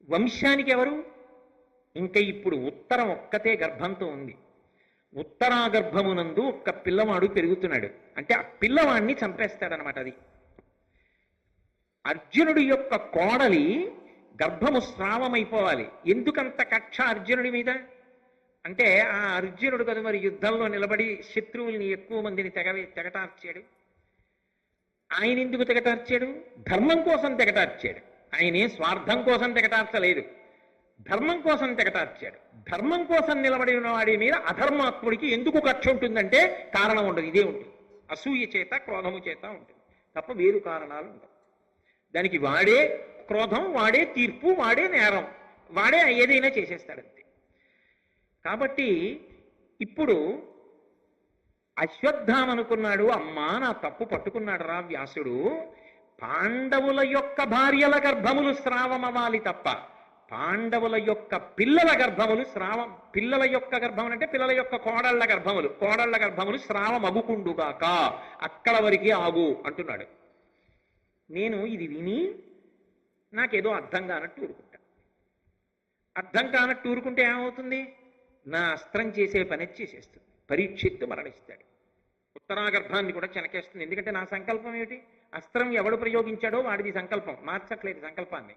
వంశానికి ఎవరు? ఇంకా ఇప్పుడు ఉత్తరం ఒక్కతే గర్భంతో ఉంది. ఉత్తరా గర్భమునందు ఒక్క పిల్లవాడు పెరుగుతున్నాడు అంటే ఆ పిల్లవాడిని చంపేస్తాడనమాట. అది అర్జునుడి యొక్క కోడలి గర్భము స్రావమైపోవాలి. ఎందుకంత కక్ష అర్జునుడి మీద అంటే ఆ అర్జునుడు కదా మరి యుద్ధంలో నిలబడి శత్రువుల్ని ఎక్కువ మందిని తెగటార్చాడు. ఆయన ఎందుకు తెగటార్చాడు? ధర్మం కోసం తెగటార్చాడు. ఆయనే స్వార్థం కోసం తెగటార్చలేదు, ధర్మం కోసం తెగటార్చాడు. ధర్మం కోసం నిలబడిన వాడి మీద అధర్మాత్ముడికి ఎందుకు కక్ష ఉంటుందంటే కారణం ఉండదు, ఇదే ఉంటుంది. అసూయ చేత క్రోధము చేత ఉంటుంది తప్ప వేరు కారణాలు ఉండవు. దానికి వాడే క్రోధం, వాడే తీర్పు, వాడే నేరం, వాడే ఏదైనా చేసేస్తాడంతే. కాబట్టి ఇప్పుడు అశ్వత్థామనుకున్నాడు, అమ్మా నా తప్పు పట్టుకున్నాడు రా వ్యాసుడు, పాండవుల యొక్క భార్యల గర్భములు స్రావమవ్వాలి తప్ప పాండవుల యొక్క పిల్లల గర్భములు పిల్లల యొక్క గర్భములు అంటే పిల్లల యొక్క కోడళ్ల గర్భములు స్రావమగుకుండుగాక, అక్కడ వరకే ఆగు అంటున్నాడు. నేను ఇది విని నాకేదో అర్థం కానట్టు ఊరుకుంటా. అర్థం కానట్టు ఊరుకుంటే ఏమవుతుంది? నా అస్త్రం చేసే పని చేసేస్తుంది. పరీక్షిత్తు మరణిస్తాడు. ఉత్తరాగర్భాన్ని కూడా చెనకేస్తుంది. ఎందుకంటే నా సంకల్పం ఏమిటి? అస్త్రం ఎవడు ప్రయోగించాడో వాడిది సంకల్పం, మార్చట్లేదు సంకల్పాన్ని.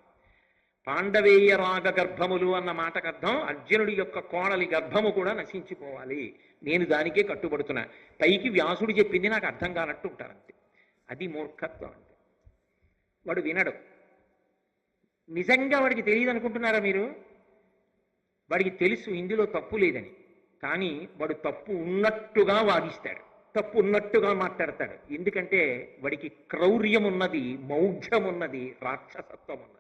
పాండవేయ రాగ గర్భములు అన్న మాటకు అర్థం అర్జునుడి యొక్క కోడలి గర్భము కూడా నశించిపోవాలి. నేను దానికే కట్టుబడుతున్నా. పైకి వ్యాసుడు చెప్పింది నాకు అర్థం కానట్టు ఉంటారంతే. అది మూర్ఖత్వం అంటే. వాడు వినడు. నిజంగా వాడికి తెలియదు అనుకుంటున్నారా మీరు? వాడికి తెలుసు ఇందులో తప్పు లేదని, కానీ వాడు తప్పు ఉన్నట్టుగా వాదిస్తాడు, తప్పు ఉన్నట్టుగా మాట్లాడతాడు. ఎందుకంటే వాడికి క్రౌర్యం ఉన్నది, మౌఢ్యం ఉన్నది, రాక్షసత్వం ఉన్నది.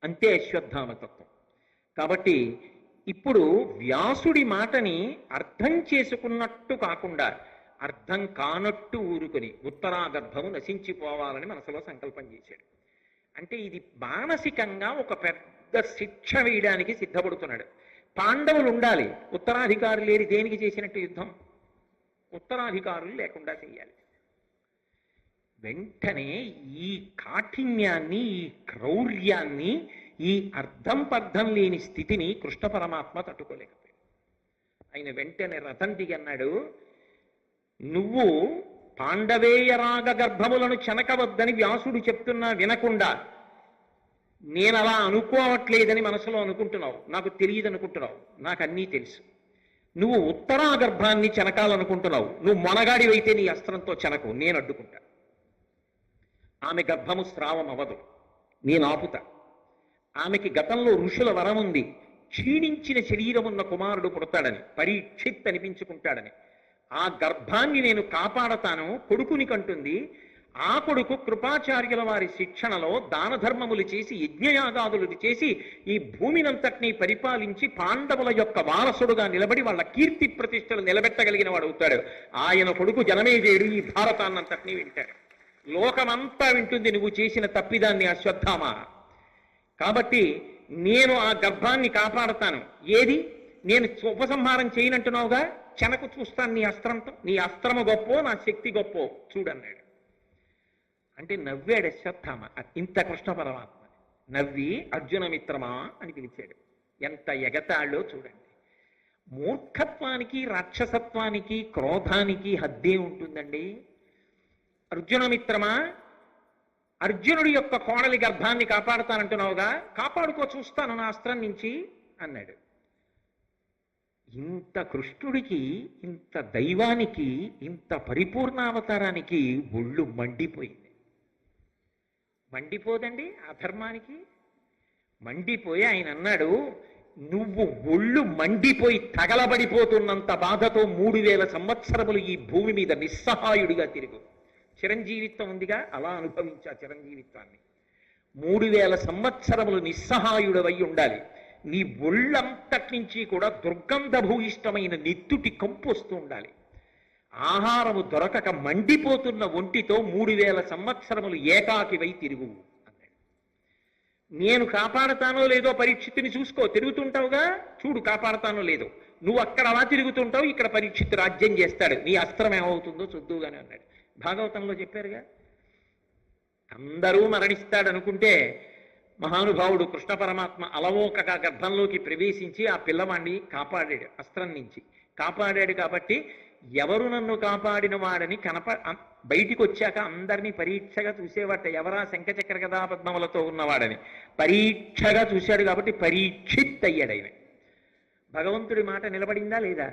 అంతే అశ్వత్థామతత్వం. కాబట్టి ఇప్పుడు వ్యాసుడి మాటని అర్థం చేసుకున్నట్టు కాకుండా అర్థం కానట్టు ఊరుకొని ఉత్తరాగర్భము నశించిపోవాలని మనసులో సంకల్పం చేశాడు. అంటే ఇది మానసికంగా ఒక పెద్ద శిక్ష వేయడానికి సిద్ధపడుతున్నాడు. పాండవులు ఉండాలి, ఉత్తరాధికారులు లేని దేనికి చేసినట్టు యుద్ధం? ఉత్తరాధికారులు లేకుండా చేయాలి. వెంటనే ఈ కాఠిన్యాన్ని, ఈ క్రౌర్యాన్ని, ఈ అర్థం పర్థం లేని స్థితిని కృష్ణ పరమాత్మ తట్టుకోలేకపోయాడు. ఆయన వెంటనే రథం దిగన్నాడు, నువ్వు పాండవేయ రాగ గర్భములను చెనకవద్దని వ్యాసుడు చెప్తున్నా వినకుండా నేను అలా అనుకోవట్లేదని మనసులో అనుకుంటున్నావు, నాకు తెలియదు అనుకుంటున్నావు, నాకు అన్నీ తెలుసు. నువ్వు ఉత్తరాగర్భాన్ని చెనకాలనుకుంటున్నావు, నువ్వు మొనగాడివైతే నీ అస్త్రంతో చెనకు, నేను అడ్డుకుంటా. ఆమె గర్భము స్రావం అవ్వదు, నేను ఆపుతా. ఆమెకి గతంలో ఋషుల వరం ఉంది, క్షీణించిన శరీరమున్న కుమారుడు పుడతాడని, పరీక్షిత్ అనిపించుకుంటాడని. ఆ గర్భాన్ని నేను కాపాడతాను, కొడుకుని కంటుంది. ఆ కొడుకు కృపాచార్యుల వారి శిక్షణలో దాన ధర్మములు చేసి యజ్ఞయాగాదులు చేసి ఈ భూమినంతటినీ పరిపాలించి పాండవుల యొక్క వారసుడుగా నిలబడి వాళ్ళ కీర్తి ప్రతిష్టలు నిలబెట్టగలిగిన వాడు అవుతాడు. ఆయన కొడుకు జనమేజయుడు ఈ భారతాన్నంతటినీ వింటాడు. లోకమంతా వింటుంది నువ్వు చేసిన తప్పిదాన్ని అశ్వత్థామ. కాబట్టి నేను ఆ గర్భాన్ని కాపాడతాను. ఏది? నేను ఉపసంహారం చేయనంటున్నావుగా, చెనకు చూస్తాను నీ అస్త్రంతో. నీ అస్త్రము గొప్పో, నా శక్తి గొప్పో చూడన్నాడు. అంటే నవ్వాడు అశ్వత్థామ. ఇంత కృష్ణ పరమాత్మ నవ్వి అర్జున మిత్రమా అని పిలిచాడు. ఎంత ఎగతాళ్ళో చూడండి. మూర్ఖత్వానికి, రాక్షసత్వానికి, క్రోధానికి హద్దే ఉంటుందండి. అర్జున మిత్రమా, అర్జునుడి యొక్క కోడలి గర్భాన్ని కాపాడుతానంటున్నావుగా, కాపాడుకో, చూస్తాను నా అస్త్రం నుంచి అన్నాడు. ఇంత కృష్ణుడికి, ఇంత దైవానికి, ఇంత పరిపూర్ణావతారానికి ఒళ్ళు మండిపోయింది. మండిపోదండి అధర్మానికి? మండిపోయి ఆయన అన్నాడు, నువ్వు ఒళ్ళు మండిపోయి తగలబడిపోతున్నంత బాధతో 3000 సంవత్సరములు ఈ భూమి మీద నిస్సహాయుడిగా తిరుగు. చిరంజీవిత్వం ఉందిగా, అలా అనుభవించా చిరంజీవిత్వాన్ని. 3000 సంవత్సరములు నిస్సహాయుడవై ఉండాలి. నీ ఒళ్ళంతటి నుంచి కూడా దుర్గంధభూయిష్టమైన నెత్తుటి కంపు వస్తూ ఉండాలి. ఆహారము దొరకక మండిపోతున్న ఒంటితో 3000 సంవత్సరములు ఏకాకివై తిరుగు అన్నాడు. నేను కాపాడతానో లేదో పరీక్షిత్తుని చూసుకో, తిరుగుతుంటావుగా, చూడు కాపాడతానో లేదో. నువ్వు అక్కడ అలా తిరుగుతుంటావు, ఇక్కడ పరీక్షిత్తు రాజ్యం చేస్తాడు, నీ అస్త్రం ఏమవుతుందో చూద్దుగానే అన్నాడు. భాగవతంలో చెప్పారుగా. అందరూ మరణిస్తాడు అనుకుంటే మహానుభావుడు కృష్ణ పరమాత్మ అలవోకగా గర్భంలోకి ప్రవేశించి ఆ పిల్లవాడిని కాపాడాడు, అస్త్రం నుంచి కాపాడాడు. కాబట్టి ఎవరు నన్ను కాపాడిన వాడని బయటికి వచ్చాక అందరినీ పరీక్షగా చూసేవాట, ఎవరా శంఖచక్ర గదా పద్మములతో ఉన్నవాడని పరీక్షగా చూశాడు. కాబట్టి పరీక్షిత్ అయ్యాడు ఆయన. భగవంతుడి మాట నిలబడిందా లేదా?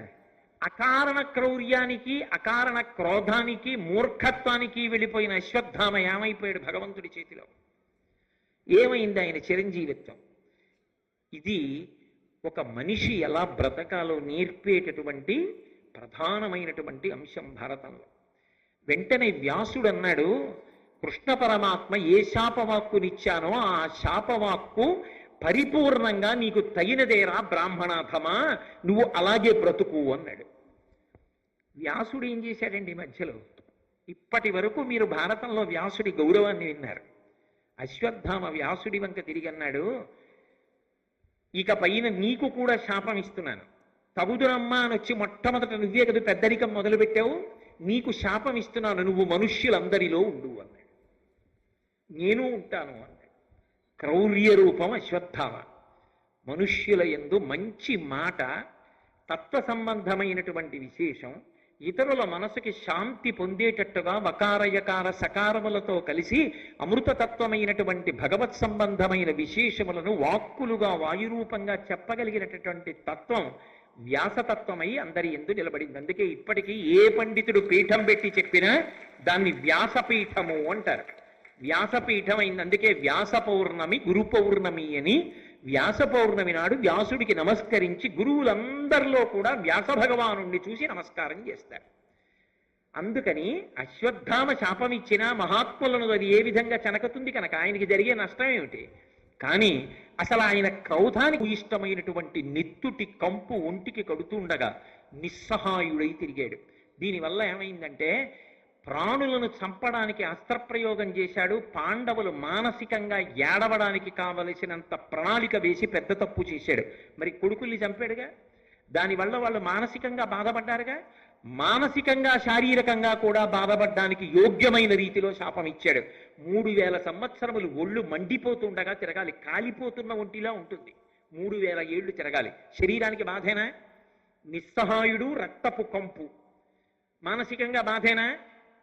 అకారణ క్రౌర్యానికి, అకారణ క్రోధానికి, మూర్ఖత్వానికి వెళ్ళిపోయిన అశ్వత్థామ ఏమైపోయాడు భగవంతుడి చేతిలో? ఏమైంది ఆయన చిరంజీవిత్వం? ఇది ఒక మనిషి ఎలా బ్రతకాలో నేర్పేటటువంటి ప్రధానమైనటువంటి అంశం భారతంలో. వెంటనే వ్యాసుడు అన్నాడు, కృష్ణ పరమాత్మ ఏ శాపవాక్కునిచ్చానో ఆ శాపవాక్కు పరిపూర్ణంగా నీకు తగినదేరా బ్రాహ్మణాథమా, నువ్వు అలాగే బ్రతుకు అన్నాడు. వ్యాసుడు ఏం చేశాడండి మధ్యలో? ఇప్పటి వరకు మీరు భారతంలో వ్యాసుడి గౌరవాన్ని విన్నారు. అశ్వత్థామ వ్యాసుడి వంక తిరిగి అన్నాడు, ఇక పైన నీకు కూడా శాపం ఇస్తున్నాను. తగుదురమ్మా అని వచ్చి మొట్టమొదట నువ్వే కదా పెద్దరికం మొదలుపెట్టావు, నీకు శాపం ఇస్తున్నాను, నువ్వు మనుష్యులందరిలో ఉండు అన్నాడు. నేను ఉంటాను అన్నాడు. క్రౌర్య రూపం అశ్వత్థామ. మనుష్యుల యందు మంచి మాట, తత్వ సంబంధమైనటువంటి విశేషం, ఇతరుల మనసుకి శాంతి పొందేటట్టుగా వకారయకార సకారములతో కలిసి అమృతతత్వమైనటువంటి భగవత్ సంబంధమైన విశేషములను వాక్కులుగా వాయురూపంగా చెప్పగలిగినటువంటి తత్వం వ్యాసతత్వమై అందరి యందు నిలబడింది. అందుకే ఇప్పటికీ ఏ పండితుడు పీఠం పెట్టి చెప్పినా దాన్ని వ్యాసపీఠము అంటారు. వ్యాసపీఠం అయింది. అందుకే వ్యాస పౌర్ణమి, గురు పౌర్ణమి అని వ్యాస పౌర్ణమి నాడు వ్యాసుడికి నమస్కరించి గురువులందరిలో కూడా వ్యాస భగవానుణ్ణి చూసి నమస్కారం చేస్తారు. అందుకని అశ్వత్థామ శాపం ఇచ్చిన మహాత్ములను అది ఏ విధంగా చెనకుతుంది కనుక ఆయనకి జరిగే నష్టం ఏమిటి? కానీ అసలు ఆయన క్రౌధానికి ఇష్టమైనటువంటి నెత్తుటి కంపు ఒంటికి కడుతుండగా నిస్సహాయుడై తిరిగాడు. దీనివల్ల ఏమైందంటే ప్రాణులను చంపడానికి అస్త్రప్రయోగం చేశాడు. పాండవులు మానసికంగా ఏడవడానికి కావలసినంత ప్రణాళిక వేసి పెద్ద తప్పు చేశాడు. మరి కొడుకుల్ని చంపాడుగా, దానివల్ల వాళ్ళు మానసికంగా బాధపడ్డారుగా. మానసికంగా శారీరకంగా కూడా బాధపడడానికి యోగ్యమైన రీతిలో శాపం ఇచ్చాడు. 3000 సంవత్సరములు ఒళ్ళు మండిపోతుండగా తిరగాలి. కాలిపోతున్న ఒంటిలా ఉంటుంది. 3000 ఏళ్లు తిరగాలి. శరీరానికి బాధేనా? నిస్సహాయుడు, రక్తపు కంపు. మానసికంగా బాధేనా?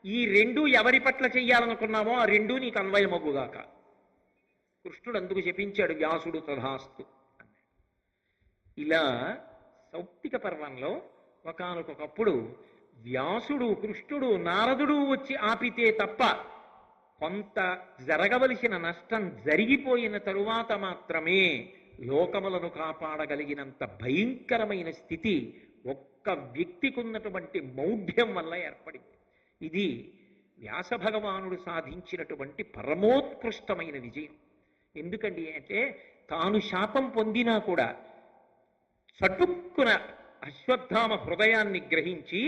ఈ రెండు ఎవరి పట్ల చెయ్యాలనుకున్నామో ఆ రెండూ నీకు అన్వయమగుగాక. కృష్ణుడు అందుకు చెప్పించాడు, వ్యాసుడు తథాస్తు అన్నాడు. ఇలా సౌప్తిక పర్వంలో ఒకానొకప్పుడు వ్యాసుడు, కృష్ణుడు, నారదుడు వచ్చి ఆపితే తప్ప కొంత జరగవలసిన నష్టం జరిగిపోయిన తరువాత మాత్రమే లోకములను కాపాడగలిగినంత భయంకరమైన స్థితి ఒక్క వ్యక్తికి ఉన్నటువంటి మౌఢ్యం వల్ల ఏర్పడింది. ఇది వ్యాస భగవానుడు సాధించినటువంటి పరమోత్కృష్టమైన విజయం. ఎందుకండి అంటే తాను శాపం పొందినా కూడా చటుక్కున అశ్వత్థామ హృదయాన్ని గ్రహించి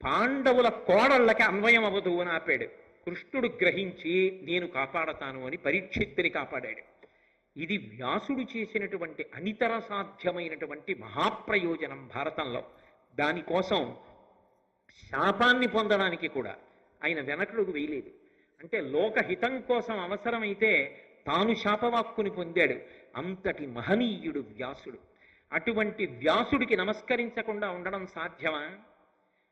పాండవుల కోడళ్ళకి అన్వయం అవ్వదు అని ఆపాడు. కృష్ణుడు గ్రహించి నేను కాపాడతాను అని పరీక్షిత్తుని కాపాడాడు. ఇది వ్యాసుడు చేసినటువంటి అనితర సాధ్యమైనటువంటి మహాప్రయోజనం భారతంలో. దానికోసం శాపాన్ని పొందడానికి కూడా ఆయన వెనకడుగు వేయలేదు. అంటే లోకహితం కోసం అవసరమైతే తాను శాపవాక్కుని పొందాడు. అంతటి మహనీయుడు వ్యాసుడు. అటువంటి వ్యాసుడికి నమస్కరించకుండా ఉండడం సాధ్యమా?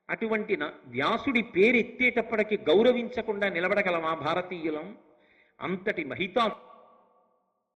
అటువంటి వ్యాసుడి పేరెత్తేటప్పటికి గౌరవించకుండా నిలబడగలమా భారతీయులం? అంతటి మహితా